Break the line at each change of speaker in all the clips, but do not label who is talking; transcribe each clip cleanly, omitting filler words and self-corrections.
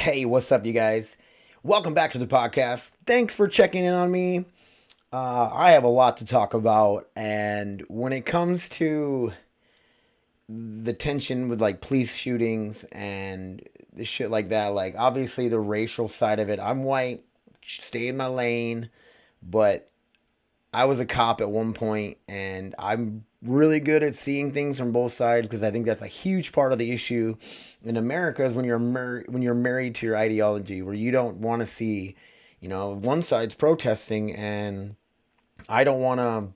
Hey, what's up, you guys? Welcome back to the podcast. Thanks for checking in on me. I have a lot to talk about, and when it comes to the tension with like police shootings and the shit like that, like obviously the racial side of it, I'm white, stay in my lane, but I was a cop at one point, and I'm really good at seeing things from both sides because I think that's a huge part of the issue in America is when you're married to your ideology, where you don't want to see, one side's protesting, and I don't want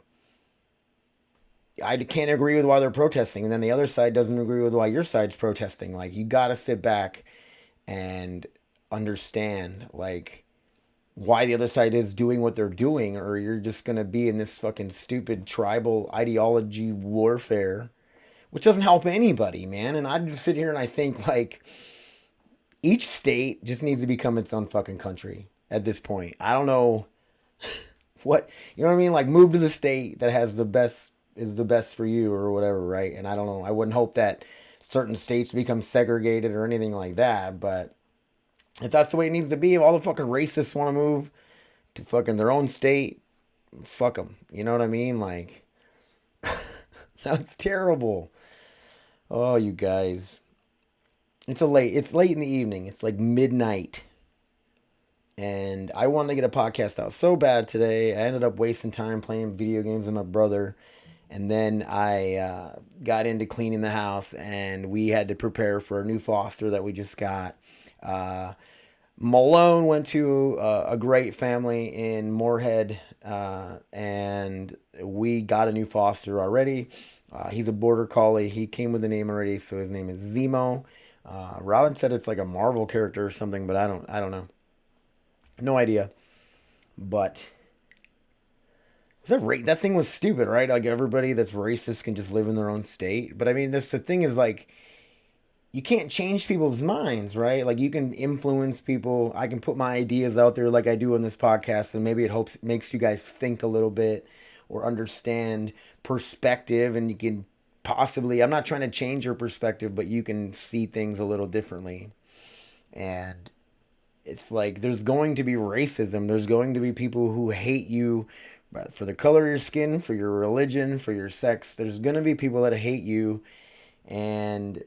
to. I can't agree with why they're protesting, and then the other side doesn't agree with why your side's protesting. Like you got to sit back and understand, like why the other side is doing what they're doing, or you're just gonna be in this fucking stupid tribal ideology warfare, which doesn't help anybody, man. And I just sit here and I think like each state just needs to become its own fucking country at this point. I don't know what you know what I mean. Like move to the state that has the best is the best for you or whatever, right? And I don't know. I wouldn't hope that certain states become segregated or anything like that, but if that's the way it needs to be, if all the fucking racists want to move to fucking their own state, fuck them. You know what I mean? Like, that's terrible. Oh, you guys. It's late in the evening. It's like midnight. And I wanted to get a podcast out so bad today. I ended up wasting time playing video games with my brother. And then I got into cleaning the house, and we had to prepare for a new foster that we just got. Uh, Malone went to a great family in Moorhead, and we got a new foster already. He's a border collie. He came with a name already, so his name is Zemo. Robin said it's like a Marvel character or something, but I don't know. No idea. But that thing was stupid, right? Like everybody that's racist can just live in their own state. But I mean, this the thing is like you can't change people's minds, right? Like you can influence people. I can put my ideas out there like I do on this podcast, and maybe it hopes makes you guys think a little bit or understand perspective, and you can possibly I'm not trying to change your perspective, but you can see things a little differently. And it's like there's going to be racism. There's going to be people who hate you for the color of your skin, for your religion, for your sex. There's going to be people that hate you, and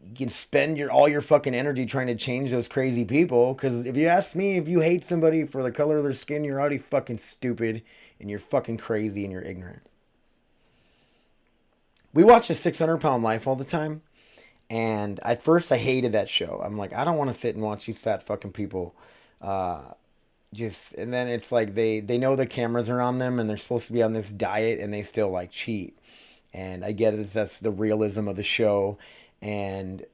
you can spend all your fucking energy trying to change those crazy people. Because if you ask me, if you hate somebody for the color of their skin, you're already fucking stupid, and you're fucking crazy, and you're ignorant. We watch a 600 Pound Life all the time, and at first I hated that show. I'm like, I don't want to sit and watch these fat fucking people. And then it's like they know the cameras are on them, and they're supposed to be on this diet, and they still like cheat. And I get it, that's the realism of the show. And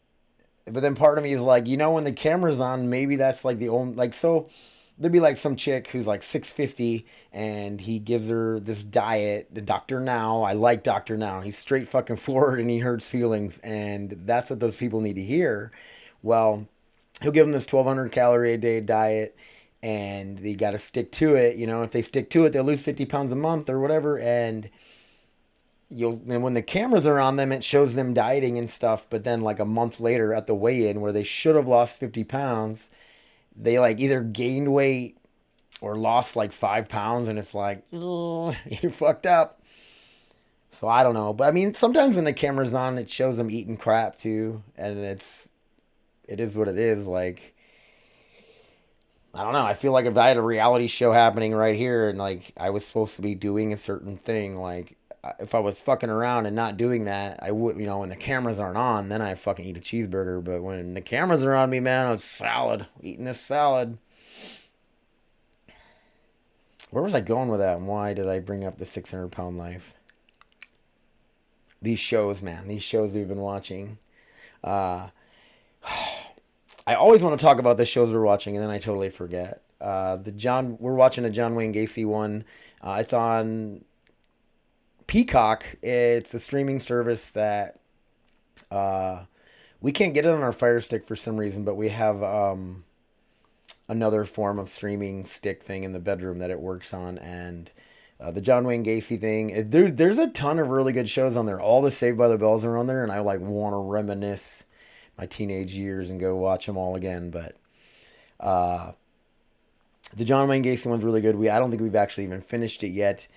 but then part of me is like, when the camera's on, maybe that's like the only like so there'd be like some chick who's like 650, and he gives her this diet, the Dr. Now. I like Dr. Now. He's straight fucking forward, and he hurts feelings, and that's what those people need to hear. Well, he'll give them this 1,200 calorie a day diet, and they got to stick to it. If they stick to it, they'll lose 50 pounds a month or whatever. And when the cameras are on them, it shows them dieting and stuff. But then like a month later at the weigh-in, where they should have lost 50 pounds, they like either gained weight or lost like 5 pounds, and it's like, oh, you fucked up. So I don't know. But I mean, sometimes when the camera's on, it shows them eating crap too. And it is what it is. Like, I don't know. I feel like if I had a reality show happening right here, and like I was supposed to be doing a certain thing, like if I was fucking around and not doing that, I would, when the cameras aren't on, then I fucking eat a cheeseburger. But when the cameras are on me, man, I was eating this salad. Where was I going with that, and why did I bring up the 600 Pound Life? These shows, man, these shows we've been watching. Uh, I always want to talk about the shows we're watching, and then I totally forget. We're watching a John Wayne Gacy one. It's on Peacock. It's a streaming service that we can't get it on our Fire Stick for some reason, but we have another form of streaming stick thing in the bedroom that it works on, and the John Wayne Gacy thing. Dude, there's a ton of really good shows on there. All the Saved by the Bells are on there, and I like want to reminisce. my teenage years and go watch them all again. But uh, the John Wayne Gacy one's really good. I don't think we've actually even finished it yet.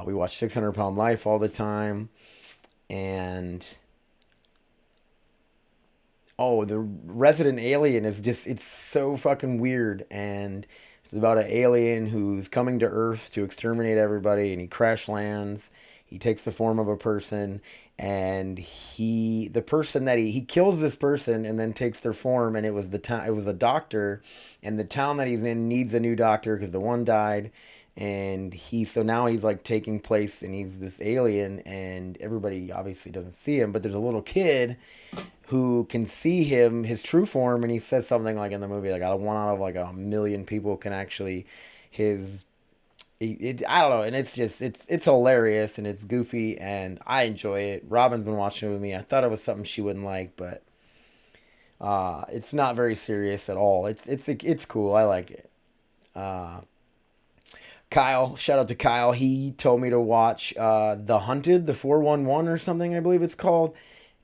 We watch 600 Pound Life all the time, and oh, the Resident Alien is it's so fucking weird, and it's about an alien who's coming to Earth to exterminate everybody, and he crash lands. He takes the form of a person, and the person that he kills this person and then takes their form, and it was a doctor, and the town that he's in needs a new doctor because the one died, and so now he's like taking place, and he's this alien, and everybody obviously doesn't see him, but there's a little kid who can see him, his true form, and he says something like in the movie, like, one out of like a million people can actually, I don't know, and it's hilarious, and it's goofy, and I enjoy it. Robin's been watching it with me. I thought it was something she wouldn't like, but it's not very serious at all. It's cool. I like it. Uh, Kyle, shout out to Kyle. He told me to watch The Hunted, the 411 or something, I believe it's called.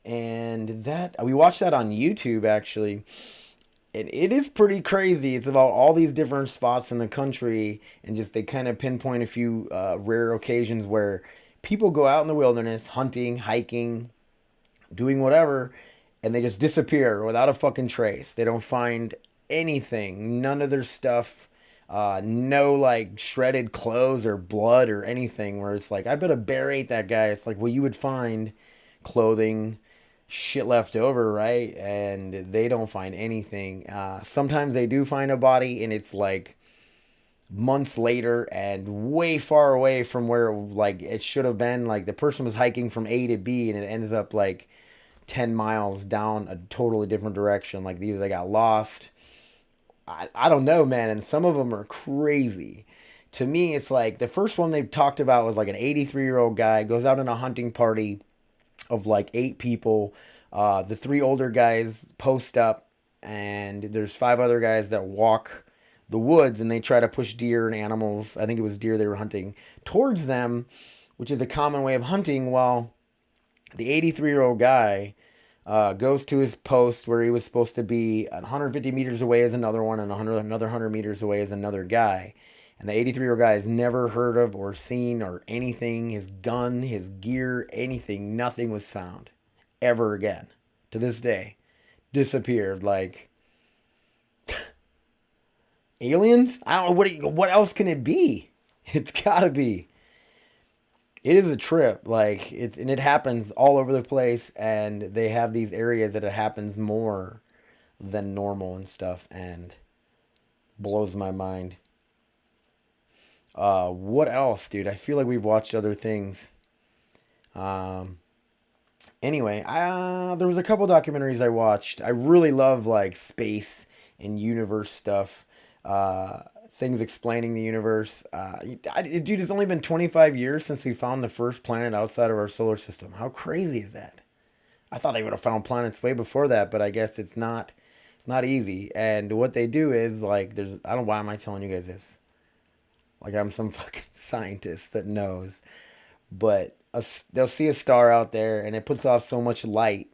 And that we watched that on YouTube actually. And it is pretty crazy. It's about all these different spots in the country, and just they kind of pinpoint a few rare occasions where people go out in the wilderness hunting, hiking, doing whatever, and they just disappear without a fucking trace. They don't find anything, none of their stuff, no like shredded clothes or blood or anything. Where it's like, I bet a bear ate that guy. It's like, well, you would find clothing, shit left over, right? And they don't find anything. Sometimes they do find a body, and it's like months later and way far away from where like it should have been. Like the person was hiking from A to B, and it ends up like 10 miles down a totally different direction. Like either they got lost. I don't know, man. And some of them are crazy. To me, it's like the first one they talked about was like an 83-year-old guy goes out on a hunting party of like 8 people. The 3 older guys post up, and there's 5 other guys that walk the woods, and they try to push deer and animals. I think it was deer they were hunting towards them, which is a common way of hunting. Well, the 83-year-old guy goes to his post where he was supposed to be. 150 meters away is another one, and another 100 meters away is another guy. And the 83-year-old guy is never heard of or seen or anything. His gun, his gear, anything, nothing was found ever again. To this day. Disappeared. Like, aliens? I don't know. What else can it be? It's gotta be. It is a trip. Like, and it happens all over the place. And they have these areas that it happens more than normal and stuff. And blows my mind. What else, dude? I feel like we've watched other things. Anyway, there was a couple documentaries I watched. I really love like space and universe stuff. Things explaining the universe. Dude, it's only been 25 years since we found the first planet outside of our solar system. How crazy is that? I thought they would have found planets way before that, but I guess it's not. It's not easy. And what they do is like, I don't know, why am I telling you guys this? Like I'm some fucking scientist that knows. But they'll see a star out there, and it puts off so much light.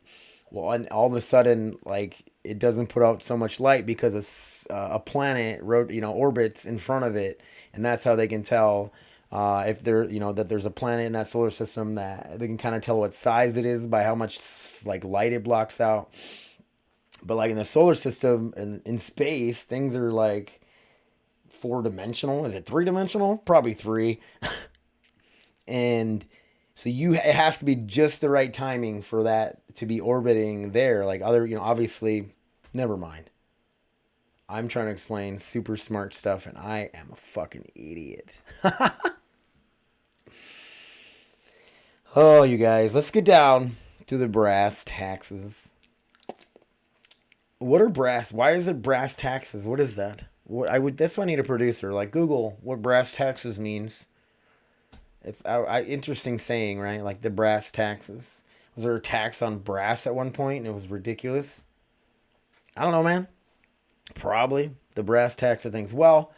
Well, and all of a sudden, like, it doesn't put out so much light because a planet orbits in front of it, and that's how they can tell if that there's a planet in that solar system. That they can kind of tell what size it is by how much like light it blocks out. But like in the solar system and in space, things are like 4-dimensional. Is it 3-dimensional? Probably 3. And so it has to be just the right timing for that to be orbiting there. Like obviously, never mind. I'm trying to explain super smart stuff, and I am a fucking idiot. Oh, you guys, let's get down to the brass taxes. What are why is it brass taxes? What is that? That's why I need a producer. Like, Google what brass taxes means. It's interesting saying, right? Like the brass taxes. Was there a tax on brass at one point and it was ridiculous? I don't know, man. Probably. The brass tax of things. Well,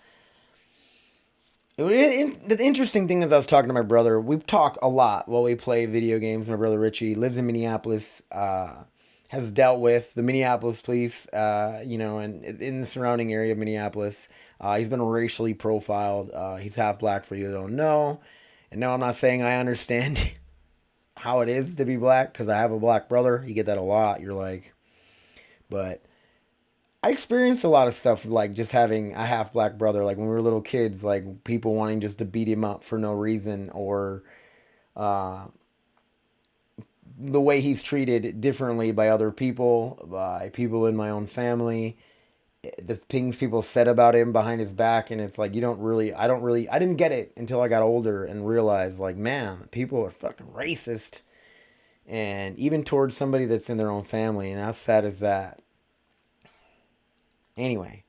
the interesting thing is I was talking to my brother. We talk a lot while we play video games. My brother Richie lives in Minneapolis. has dealt with the Minneapolis police, and in the surrounding area of Minneapolis. He's been racially profiled. He's half black for you that don't know. And no, I'm not saying I understand how it is to be black because I have a black brother. You get that a lot. You're like, but I experienced a lot of stuff like just having a half black brother. Like when we were little kids, like people wanting just to beat him up for no reason, or uh, the way he's treated differently by other people, by people in my own family, the things people said about him behind his back. And it's like, I didn't get it until I got older and realized, like, man, people are fucking racist. And even towards somebody that's in their own family. And how sad is that? Anyway,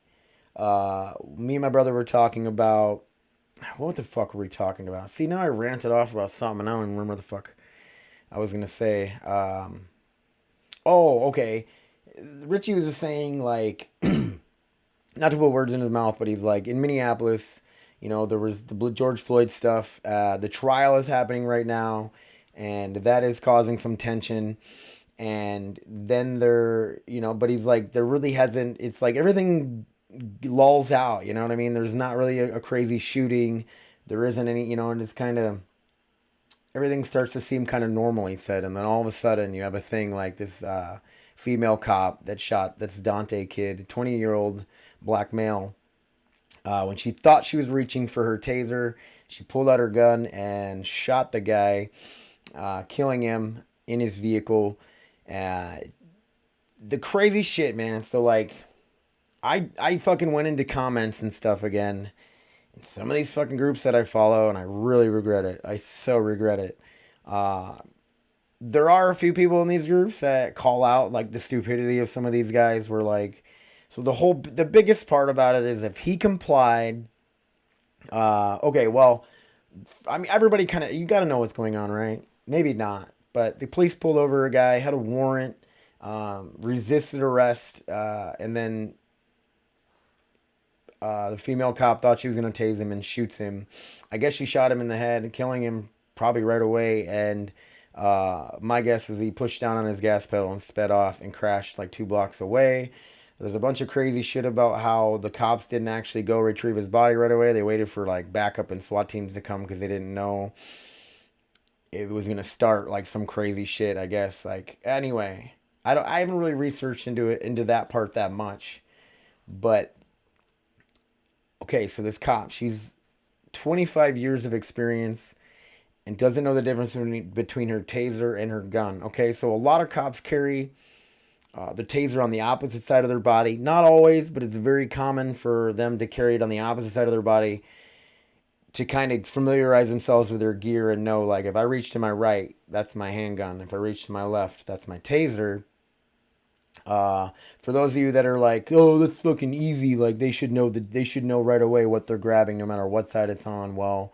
me and my brother were talking about, what the fuck were we talking about? See, now I ranted off about something and I don't even remember the fuck I was gonna say. Oh, okay. Richie was just saying, like, not to put words in his mouth, but he's like, in Minneapolis, there was the George Floyd stuff. The trial is happening right now, and that is causing some tension. And then but he's like, there really hasn't, it's like everything lulls out, you know what I mean? There's not really a crazy shooting. There isn't any, and it's kind of, everything starts to seem kind of normal, he said. And then all of a sudden you have a thing like this female cop that's Dante kid, 20-year-old black male. When she thought she was reaching for her taser, she pulled out her gun and shot the guy, killing him in his vehicle. The crazy shit, man. So, like, I fucking went into comments and stuff again. In some of these fucking groups that I follow, and I really regret it. I so regret it. There are a few people in these groups that call out, like, the stupidity of some of these guys. Were like, so the biggest part about it is if he complied. Okay, well, I mean, everybody kind of, you got to know what's going on, right? Maybe not, but the police pulled over a guy, had a warrant, resisted arrest, and then the female cop thought she was going to tase him and shoots him. I guess she shot him in the head, killing him probably right away. And my guess is he pushed down on his gas pedal and sped off and crashed like 2 blocks away. There's a bunch of crazy shit about how the cops didn't actually go retrieve his body right away. They waited for like backup and SWAT teams to come because they didn't know it was going to start like some crazy shit, I guess. Like, anyway, I haven't really researched into that part that much. But okay, so this cop, she's 25 years of experience and doesn't know the difference between her taser and her gun. Okay, so a lot of cops carry the taser on the opposite side of their body. Not always, but it's very common for them to carry it on the opposite side of their body to kind of familiarize themselves with their gear and know, like, if I reach to my right, that's my handgun. If I reach to my left, that's my taser. For those of you that are like, oh, that's fucking easy, like they should know right away what they're grabbing no matter what side it's on. Well,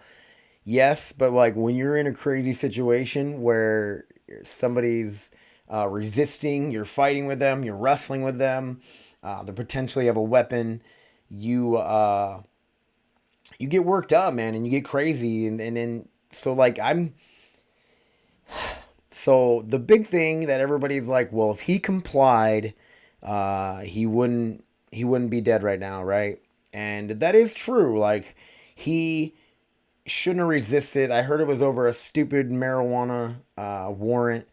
yes, but like when you're in a crazy situation where somebody's resisting, you're fighting with them, you're wrestling with them, they potentially have a weapon, you get worked up, man, and you get crazy, and then so like so the big thing that everybody's like, well, if he complied, he wouldn't be dead right now, right? And that is true. Like, he shouldn't have resisted. I heard it was over a stupid marijuana warrant.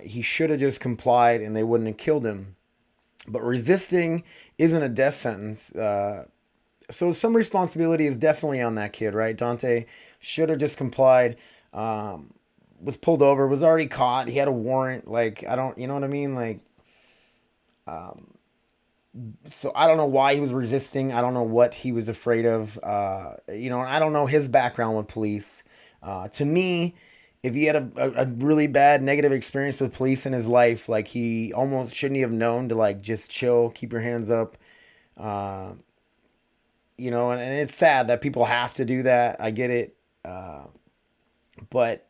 He should have just complied, and they wouldn't have killed him. But resisting isn't a death sentence. So some responsibility is definitely on that kid, right? Dante should have just complied. Was pulled over, was already caught. He had a warrant. Like, you know what I mean? Like, so I don't know why he was resisting. I don't know what he was afraid of. I don't know his background with police. To me, if he had a really bad negative experience with police in his life, like, he almost shouldn't have known to, like, just chill, keep your hands up. And it's sad that people have to do that. I get it. But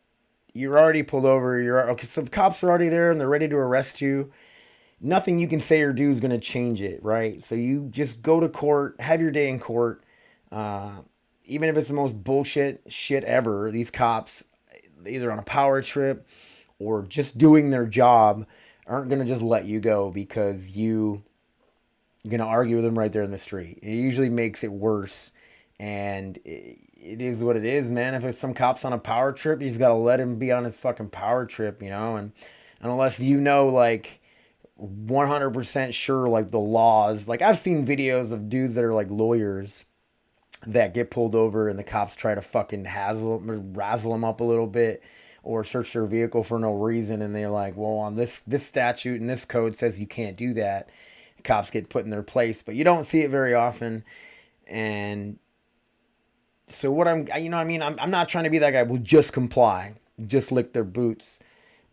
you're already pulled over. Okay, so the cops are already there and they're ready to arrest you. Nothing you can say or do is going to change it, right? So you just go to court, have your day in court. Even if it's the most bullshit shit ever, these cops, either on a power trip or just doing their job, aren't going to just let you go because you're going to argue with them right there in the street. It usually makes it worse. And it is what it is, man. If some cop's on a power trip, you just got to let him be on his fucking power trip, you know? And unless you know, like, 100% sure, like, the laws. Like, I've seen videos of dudes that are, like, lawyers that get pulled over and the cops try to fucking razzle them up a little bit or search their vehicle for no reason, and they're like, well, on this statute and this code says you can't do that. Cops get put in their place, but you don't see it very often. And so what I'm not trying to be that guy. Well, just comply, just lick their boots.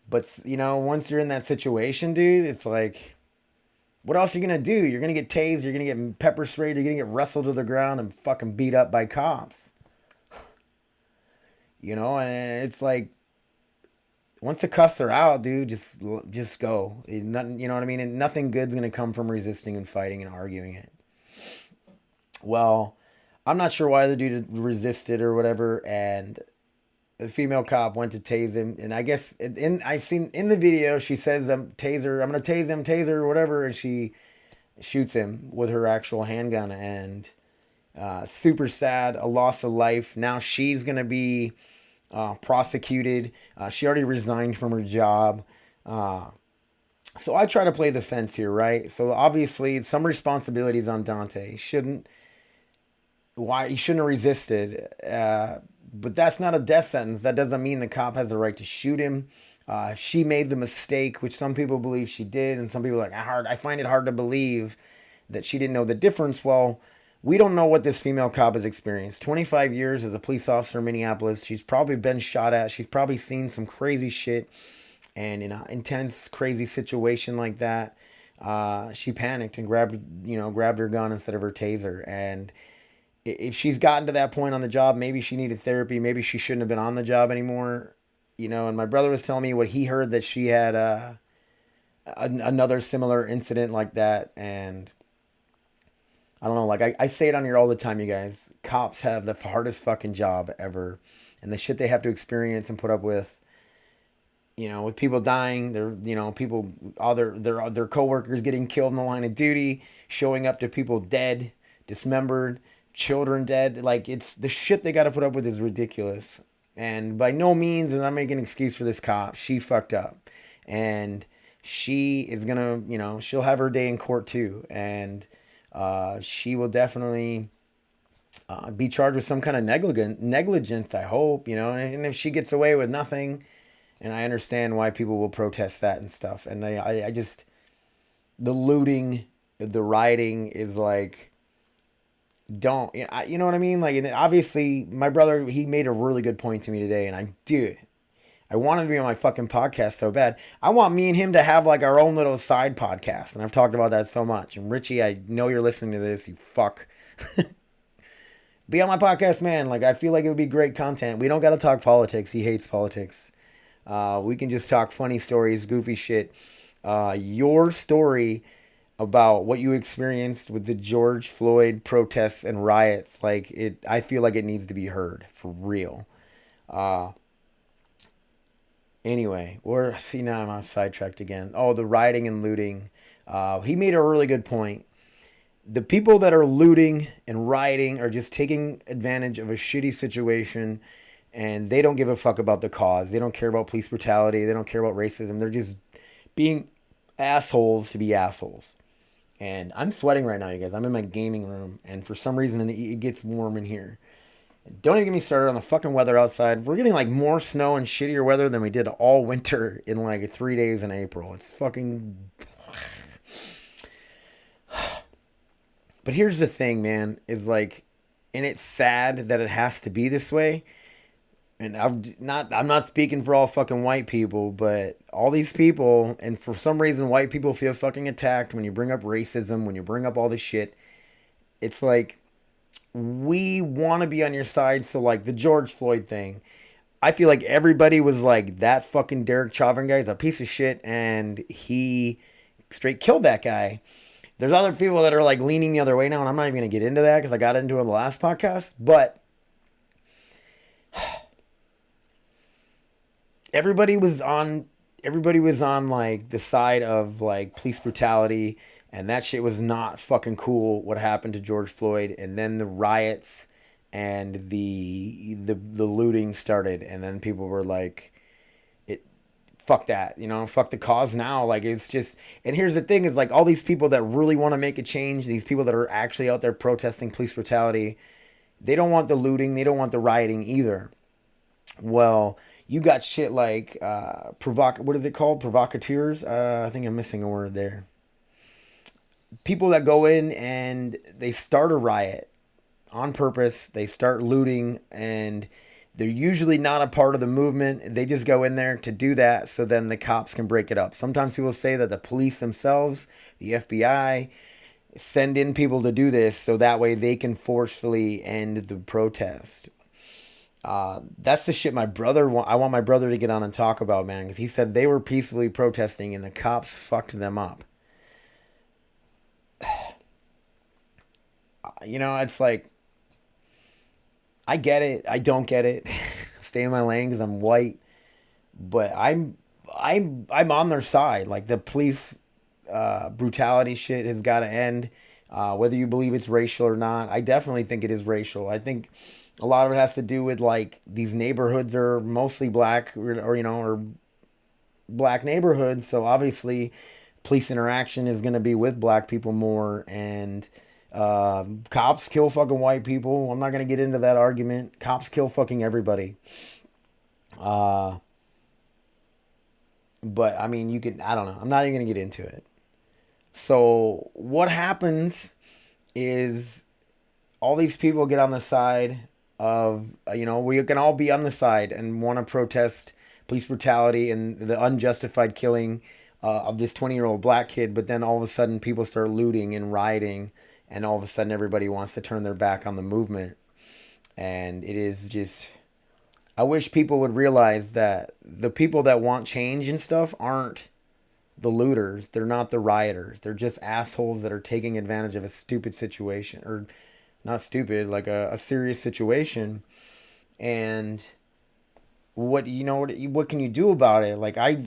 But once you're in that situation, dude, it's like, what else are you gonna do? You're gonna get tased, you're gonna get pepper sprayed, you're gonna get wrestled to the ground and fucking beat up by cops. And it's like, once the cuffs are out, dude, just go. Nothing, you know what I mean? And nothing good's gonna come from resisting and fighting and arguing it. Well, I'm not sure why the dude resisted or whatever, and the female cop went to tase him, and I guess I've seen in the video she says, I'm gonna tase him, taser or whatever, and she shoots him with her actual handgun, and super sad, a loss of life. Now she's gonna be prosecuted. She already resigned from her job. So I try to play the fence here, right? So obviously some responsibilities on Dante. He shouldn't have resisted. But that's not a death sentence. That doesn't mean the cop has the right to shoot him. She made the mistake, which some people believe she did, and some people are like, I find it hard to believe that she didn't know the difference. Well, we don't know what this female cop has experienced. 25 years as a police officer in Minneapolis. She's probably been shot at. She's probably seen some crazy shit. And in an intense, crazy situation like that, she panicked and grabbed her gun instead of her taser. And if she's gotten to that point on the job, maybe she needed therapy. Maybe she shouldn't have been on the job anymore. And my brother was telling me what he heard, that she had another similar incident like that. And I don't know, like I say it on here all the time, you guys. Cops have the hardest fucking job ever. And the shit they have to experience and put up with, with people dying, people, their coworkers getting killed in the line of duty, showing up to people dead, dismembered, children dead. Like, it's the shit they got to put up with is ridiculous. And by no means am I making an excuse for this cop. She fucked up, and she is gonna, she'll have her day in court too, and she will definitely be charged with some kind of negligence, I hope, and if she gets away with nothing, and I understand why people will protest that and stuff, and I just, the looting, the rioting is like, don't, you know what I mean? Like, and obviously my brother, he made a really good point to me today, and I wanted to be on my fucking podcast so bad. I want me and him to have like our own little side podcast, and I've talked about that so much. And Richie, I know you're listening to this, you fuck. Be on my podcast, man. Like, I feel like it would be great content. We don't got to talk politics. He hates politics. We can just talk funny stories, goofy shit. Your story about what you experienced with the George Floyd protests and riots, I feel like it needs to be heard for real. Anyway, now I'm sidetracked again. Oh, the rioting and looting. He made a really good point. The people that are looting and rioting are just taking advantage of a shitty situation, and they don't give a fuck about the cause. They don't care about police brutality. They don't care about racism. They're just being assholes to be assholes. And I'm sweating right now, you guys. I'm in my gaming room, and for some reason it gets warm in here. Don't even get me started on the fucking weather outside. We're getting like more snow and shittier weather than we did all winter in like 3 days in April. It's fucking... But here's the thing, man, is like, and it's sad that it has to be this way. And I'm not speaking for all fucking white people, but all these people, and for some reason white people feel fucking attacked when you bring up racism, when you bring up all this shit. It's like, we want to be on your side. So like the George Floyd thing, I feel like everybody was like, that fucking Derek Chauvin guy is a piece of shit, and he straight killed that guy. There's other people that are like leaning the other way now, and I'm not even going to get into that because I got into it in the last podcast, but everybody everybody was on like the side of like police brutality, and that shit was not fucking cool what happened to George Floyd. And then the riots and the looting started, and then people were like, it fuck that, fuck the cause now. Like, it's just, and here's the thing is like all these people that really want to make a change, these people that are actually out there protesting police brutality, they don't want the looting, they don't want the rioting either. Well, you got shit like what is it called? Provocateurs? I think I'm missing a word there. People that go in and they start a riot on purpose. They start looting, and they're usually not a part of the movement. They just go in there to do that so then the cops can break it up. Sometimes people say that the police themselves, the FBI, send in people to do this so that way they can forcefully end the protest. That's the shit I want my brother to get on and talk about, man, because he said they were peacefully protesting and the cops fucked them up. It's like, I get it. I don't get it. Stay in my lane because I'm white, but I'm on their side. Like, the police brutality shit has got to end. Whether you believe it's racial or not, I definitely think it is racial. I think a lot of it has to do with like these neighborhoods are mostly black or black neighborhoods. So obviously police interaction is going to be with black people more, and cops kill fucking white people. I'm not going to get into that argument. Cops kill fucking everybody. But I mean, I don't know. I'm not even going to get into it. So what happens is all these people get on the side of, we can all be on the side and want to protest police brutality and the unjustified killing of this 20-year-old black kid. But then all of a sudden people start looting and rioting, and all of a sudden everybody wants to turn their back on the movement. And it is just, I wish people would realize that the people that want change and stuff aren't the looters. They're not the rioters. They're just assholes that are taking advantage of a stupid situation, or not stupid, like a serious situation. And what can you do about it? Like, I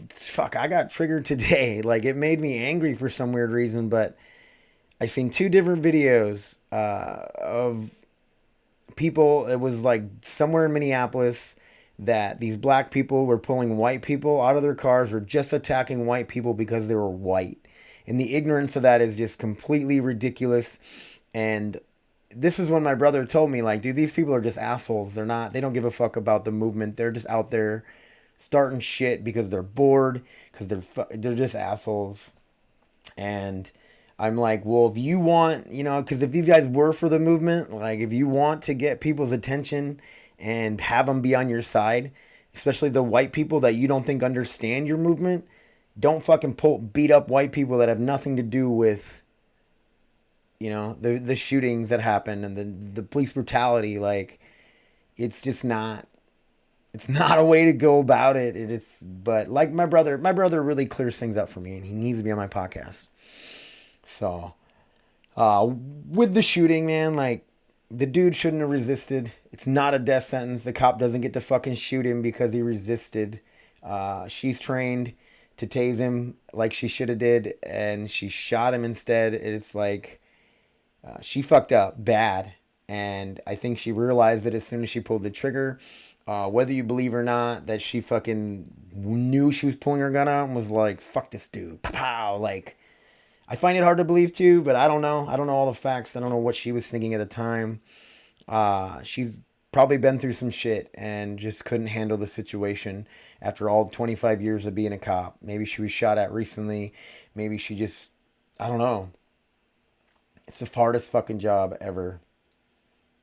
got triggered today. Like, it made me angry for some weird reason, but I seen two different videos of people. It was like somewhere in Minneapolis that these black people were pulling white people out of their cars, or just attacking white people because they were white. And the ignorance of that is just completely ridiculous. And this is when my brother told me, like, dude, these people are just assholes. They don't give a fuck about the movement. They're just out there starting shit because they're bored, because they're just assholes. And I'm like, well, if you want, because if these guys were for the movement, like, if you want to get people's attention and have them be on your side, especially the white people that you don't think understand your movement, don't fucking beat up white people that have nothing to do with, the shootings that happen and the police brutality. Like, it's just not, it's not a way to go about it. But like my brother really clears things up for me, and he needs to be on my podcast. So, with the shooting, man, like, the dude shouldn't have resisted. It's not a death sentence. The cop doesn't get to fucking shoot him because he resisted. She's trained to tase him like she should have did, and she shot him instead. It's like, she fucked up bad, and I think she realized it as soon as she pulled the trigger. Whether you believe or not that she fucking knew she was pulling her gun out and was like, fuck this dude, pow. Like, I find it hard to believe too, but I don't know. I don't know all the facts. I don't know what she was thinking at the time. She's probably been through some shit and just couldn't handle the situation after all 25 years of being a cop. Maybe she was shot at recently. Maybe she just, I don't know. It's the hardest fucking job ever.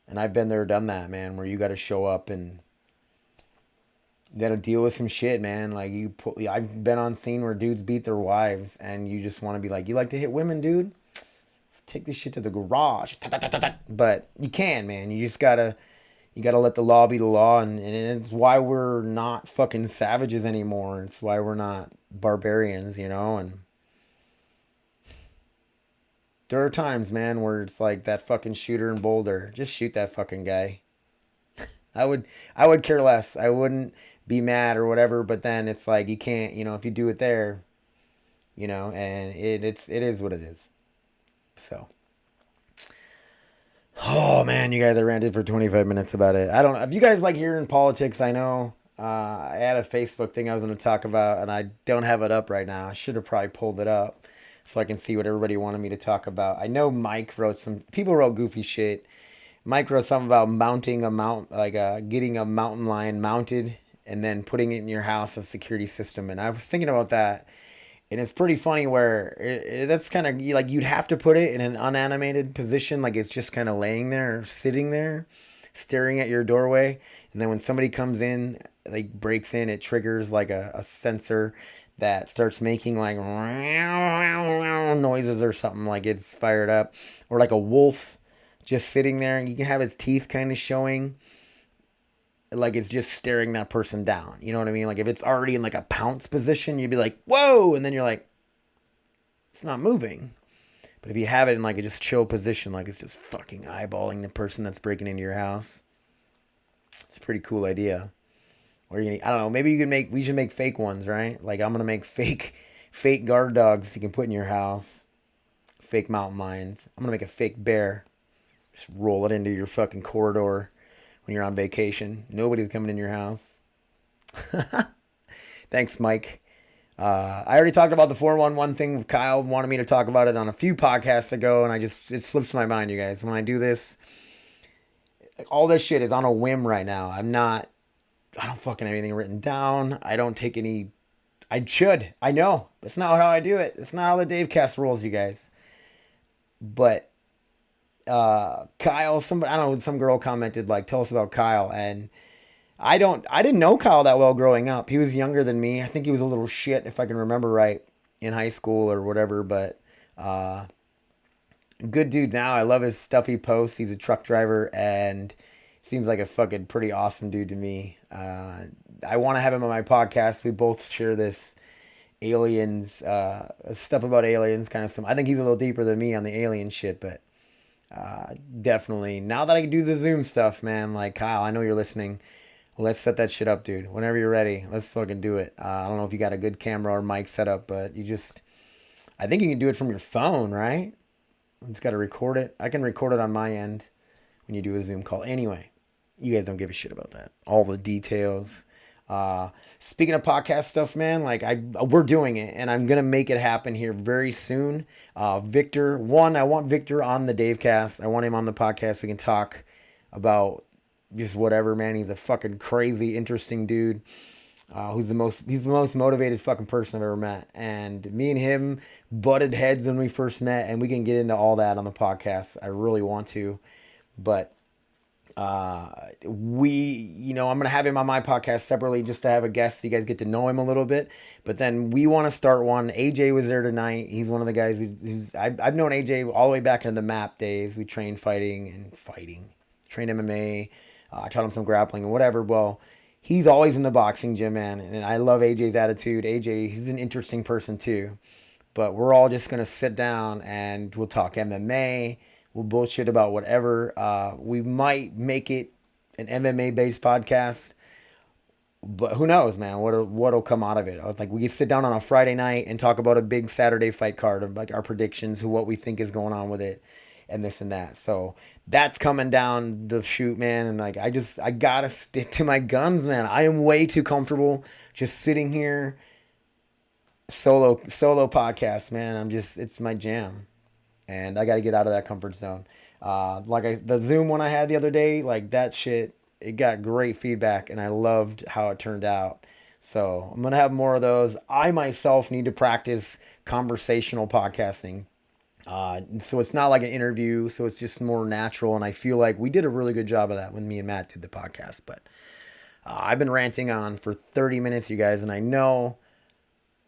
And I've been there, done that, man, where you got to show up and you got to deal with some shit, man. Like, I've been on scene where dudes beat their wives, and you just want to be like, you like to hit women, dude? Let's take this shit to the garage. But you can, man. You just got to let the law be the law. And it's why we're not fucking savages anymore. It's why we're not barbarians, and there are times, man, where it's like that fucking shooter in Boulder. Just shoot that fucking guy. I would care less. I wouldn't be mad or whatever, but then it's like you can't, if you do it there, and it is what it is. So, oh man, you guys, I ranted for 25 minutes about it. I don't know if you guys like hearing politics. I know I had a Facebook thing I was going to talk about, and I don't have it up right now. I should have probably pulled it up so I can see what everybody wanted me to talk about. I know Mike wrote people wrote goofy shit. Mike wrote something about mounting a getting a mountain lion mounted and then putting it in your house as a security system. And I was thinking about that. And it's pretty funny where that's kind of like you'd have to put it in an unanimated position, like it's just kind of laying there, sitting there, staring at your doorway. And then when somebody comes in, like breaks in, it triggers like a sensor that starts making like noises or something, like it's fired up. Or like a wolf just sitting there, and you can have its teeth kind of showing, like it's just staring that person down. You know what I mean? Like if it's already in like a pounce position, you'd be like, whoa, and then you're like, it's not moving. But if you have it in like a just chill position, like it's just fucking eyeballing the person that's breaking into your house, it's a pretty cool idea. Or I don't know, maybe we should make fake ones, right? Like I'm gonna make fake guard dogs you can put in your house, fake mountain lions. I'm gonna make a fake bear, just roll it into your fucking corridor when you're on vacation. Nobody's coming in your house. Thanks, Mike. I already talked about the 411 thing. Kyle wanted me to talk about it on a few podcasts ago, and it slips my mind, you guys. When I do this, all this shit is on a whim right now. I don't fucking have anything written down. I don't take any. I should. I know. That's not how I do it. It's not how the DaveCast rolls, you guys. But Kyle, I don't know, some girl commented like, tell us about Kyle, and I didn't know Kyle that well growing up. He was younger than me. I think he was a little shit, if I can remember right, in high school or whatever, but good dude now. I love his stuff he posts. He's a truck driver and seems like a fucking pretty awesome dude to me. I want to have him on my podcast. We both share this aliens, stuff about aliens, kind of some. I think he's a little deeper than me on the alien shit, but definitely now that I can do the Zoom stuff, man, like Kyle, I know you're listening. Let's set that shit up, dude. Whenever you're ready, let's fucking do it. I don't know if you got a good camera or mic set up, but I think you can do it from your phone, right? You just got to record it. I can record it on my end when you do a Zoom call. Anyway, you guys don't give a shit about that. All the details. Speaking of podcast stuff, man, like we're doing it, and I'm gonna make it happen here very soon. Victor, I want Victor on the DaveCast. I want him on the podcast. We can talk about just whatever, man. He's a fucking crazy, interesting dude. He's the most motivated fucking person I've ever met. And me and him butted heads when we first met, and we can get into all that on the podcast. I really want to, but I'm gonna have him on my podcast separately just to have a guest so you guys get to know him a little bit. But then we want to start one. AJ was there tonight. He's one of the guys I've known AJ all the way back in the MAP days. We trained trained MMA. I taught him some grappling and whatever. Well, he's always in the boxing gym, man, and I love AJ's attitude. AJ, he's an interesting person too. But we're all just gonna sit down and we'll talk MMA. We'll bullshit about whatever. We might make it an MMA based podcast, but who knows, man? What'll come out of it? I was like, we can sit down on a Friday night and talk about a big Saturday fight card, of like our predictions, what we think is going on with it, and this and that. So that's coming down the chute, man. And like, I gotta stick to my guns, man. I am way too comfortable just sitting here, solo podcast, man. It's my jam. And I got to get out of that comfort zone. The Zoom one I had the other day, like that shit, it got great feedback, and I loved how it turned out. So I'm going to have more of those. I myself need to practice conversational podcasting. So it's not like an interview, so it's just more natural. And I feel like we did a really good job of that when me and Matt did the podcast. But I've been ranting on for 30 minutes, you guys, and I know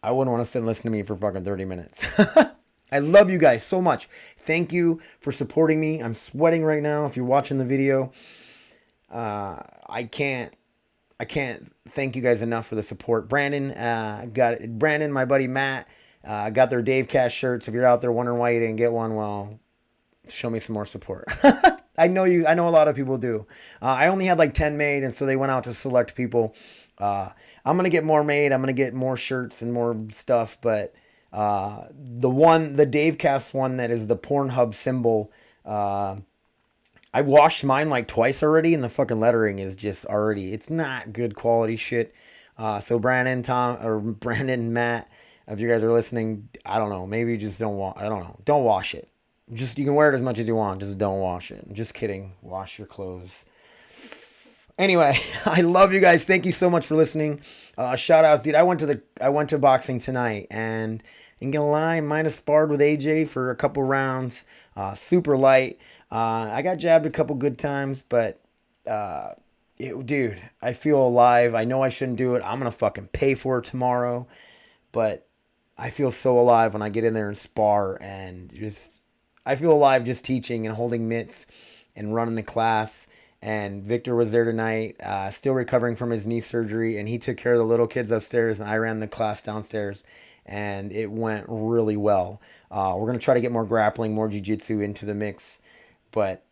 I wouldn't want to sit and listen to me for fucking 30 minutes. I love you guys so much. Thank you for supporting me. I'm sweating right now if you're watching the video. I can't thank you guys enough for the support. Brandon, my buddy Matt, got their DaveCast shirts. If you're out there wondering why you didn't get one, well, show me some more support. I know a lot of people do. I only had like 10 made, and so they went out to select people. I'm going to get more made. I'm going to get more shirts and more stuff, but the DaveCast one that is the Pornhub symbol, I washed mine like twice already, and the fucking lettering is just already, it's not good quality shit. So Brandon, Matt, if you guys are listening, I don't know, maybe just I don't know, don't wash it. Just, you can wear it as much as you want, just don't wash it. Just kidding, wash your clothes. Anyway, I love you guys. Thank you so much for listening. Shout outs, dude. I went to boxing tonight, and ain't gonna lie, I might have sparred with AJ for a couple rounds. Super light. I got jabbed a couple good times, but dude, I feel alive. I know I shouldn't do it. I'm gonna fucking pay for it tomorrow, but I feel so alive when I get in there and spar, and just I feel alive just teaching and holding mitts and running the class. And Victor was there tonight, still recovering from his knee surgery, and he took care of the little kids upstairs, and I ran the class downstairs, and it went really well. We're going to try to get more grappling, more jiu-jitsu into the mix, but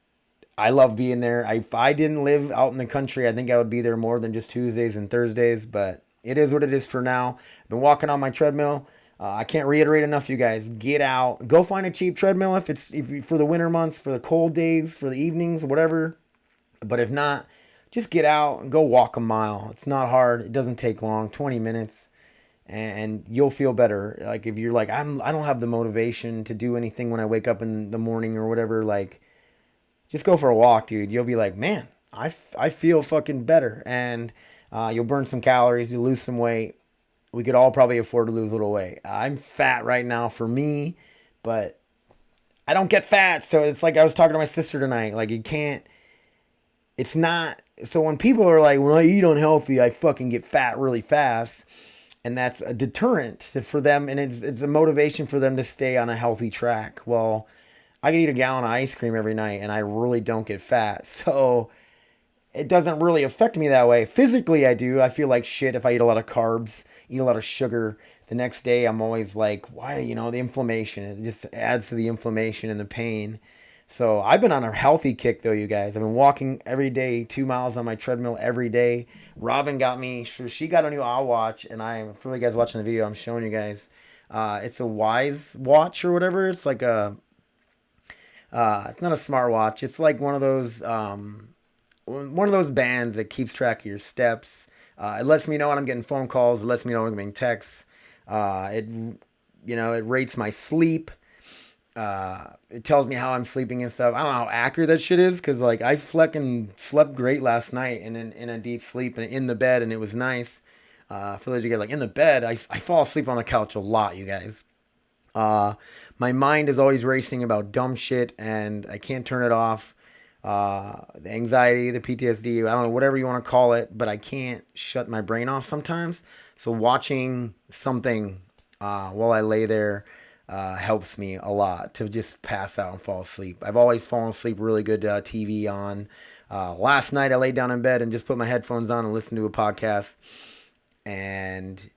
I love being there. If I didn't live out in the country, I think I would be there more than just Tuesdays and Thursdays, but it is what it is for now. I've been walking on my treadmill. I can't reiterate enough, you guys. Get out. Go find a cheap treadmill if for the winter months, for the cold days, for the evenings, whatever. But if not, just get out and go walk a mile. It's not hard. It doesn't take long, 20 minutes, and you'll feel better. Like if you're like, I don't have the motivation to do anything when I wake up in the morning or whatever, like just go for a walk, dude. You'll be like, man, I feel fucking better, and you'll burn some calories, you'll lose some weight. We could all probably afford to lose a little weight. I'm fat right now for me, but I don't get fat. So it's like I was talking to my sister tonight. Like you can't. It's not, so when people are like, when I eat unhealthy, I fucking get fat really fast. And that's a deterrent for them. And it's a motivation for them to stay on a healthy track. Well, I can eat a gallon of ice cream every night and I really don't get fat. So it doesn't really affect me that way. Physically, I do. I feel like shit if I eat a lot of carbs, eat a lot of sugar. The next day, I'm always like, why, the inflammation. It just adds to the inflammation and the pain. So I've been on a healthy kick though, you guys. I've been walking every day, 2 miles on my treadmill every day. Robin got me, she got a new watch, and for you guys watching the video, I'm showing you guys. It's a Wise watch or whatever. It's like it's not a smart watch. It's like one of those bands that keeps track of your steps. It lets me know when I'm getting phone calls. It lets me know when I'm getting texts. It rates my sleep. It tells me how I'm sleeping and stuff. I don't know how accurate that shit is, because like I fucking slept great last night and in a deep sleep and in the bed, and it was nice. For those of you guys, like in the bed, I fall asleep on the couch a lot, you guys. My mind is always racing about dumb shit, and I can't turn it off. The anxiety, the PTSD, I don't know, whatever you want to call it, but I can't shut my brain off sometimes. So watching something while I lay there helps me a lot to just pass out and fall asleep. I've always fallen asleep really good, TV on. Last night I laid down in bed and just put my headphones on and listened to a podcast and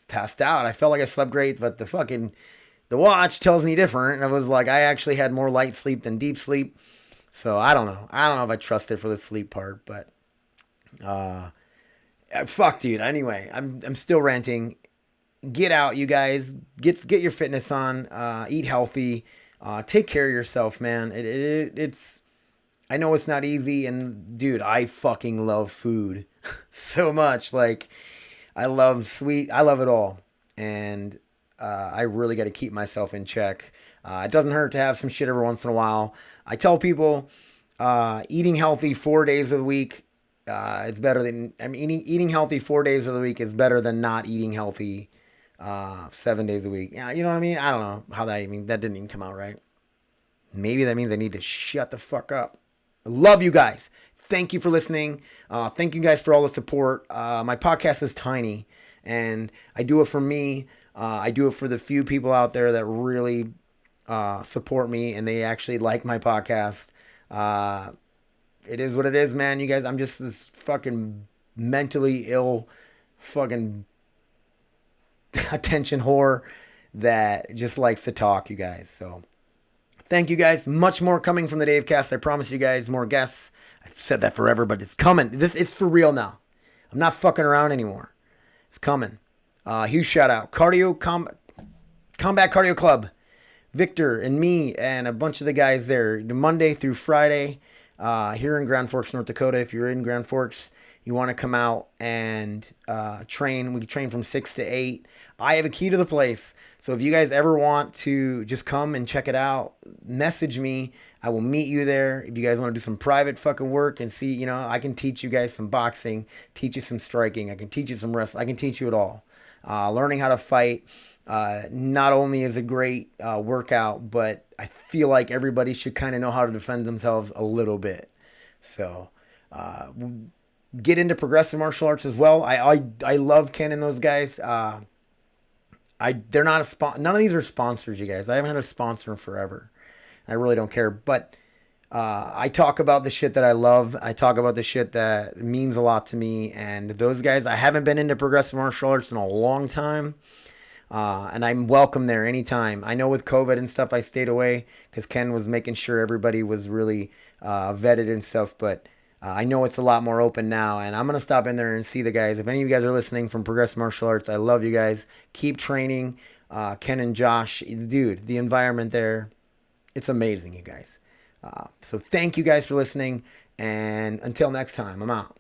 passed out. I felt like I slept great, but the watch tells me different. And I was like, I actually had more light sleep than deep sleep. So I don't know. I don't know if I trust it for the sleep part, but fuck, dude. Anyway, I'm still ranting. Get out, you guys. Get your fitness on. Eat healthy. Take care of yourself, man. It's. I know it's not easy, and dude, I fucking love food so much. Like, I love sweet. I love it all, and I really got to keep myself in check. It doesn't hurt to have some shit every once in a while. I tell people, eating healthy 4 days a week is better than. Eating healthy 4 days of the week is better than not eating healthy 7 days a week. Yeah, you know what I mean? I don't know how that didn't even come out right. Maybe that means I need to shut the fuck up. I love you guys. Thank you for listening. Thank you guys for all the support. My podcast is tiny, and I do it for me. I do it for the few people out there that really support me, and they actually like my podcast. It is what it is, man. You guys, I'm just this fucking mentally ill fucking attention whore that just likes to talk, you guys. So thank you guys. Much more coming from the DaveCast. I promise you guys more guests. I've said that forever, but it's coming. It's for real now. I'm not fucking around anymore. It's coming. Huge shout out. Combat Cardio Club. Victor and me and a bunch of the guys there, Monday through Friday, here in Grand Forks, North Dakota. If you're in Grand Forks, you want to come out and train. We train from 6 to 8. I have a key to the place. So if you guys ever want to just come and check it out, message me. I will meet you there. If you guys want to do some private fucking work and see, I can teach you guys some boxing, teach you some striking. I can teach you some wrestling. I can teach you it all. Learning how to fight. Not only is a great workout, but I feel like everybody should kind of know how to defend themselves a little bit. So get into progressive martial arts as well. I love Ken and those guys. They're not none of these are sponsors, you guys. I haven't had a sponsor in forever. I really don't care, but I talk about the shit that I love. I talk about the shit that means a lot to me. And those guys, I haven't been into progressive martial arts in a long time. And I'm welcome there anytime. I know with COVID and stuff, I stayed away because Ken was making sure everybody was really vetted and stuff. But I know it's a lot more open now, and I'm going to stop in there and see the guys. If any of you guys are listening from Progressive Martial Arts, I love you guys. Keep training. Ken and Josh, dude, the environment there, it's amazing, you guys. So thank you guys for listening, and until next time, I'm out.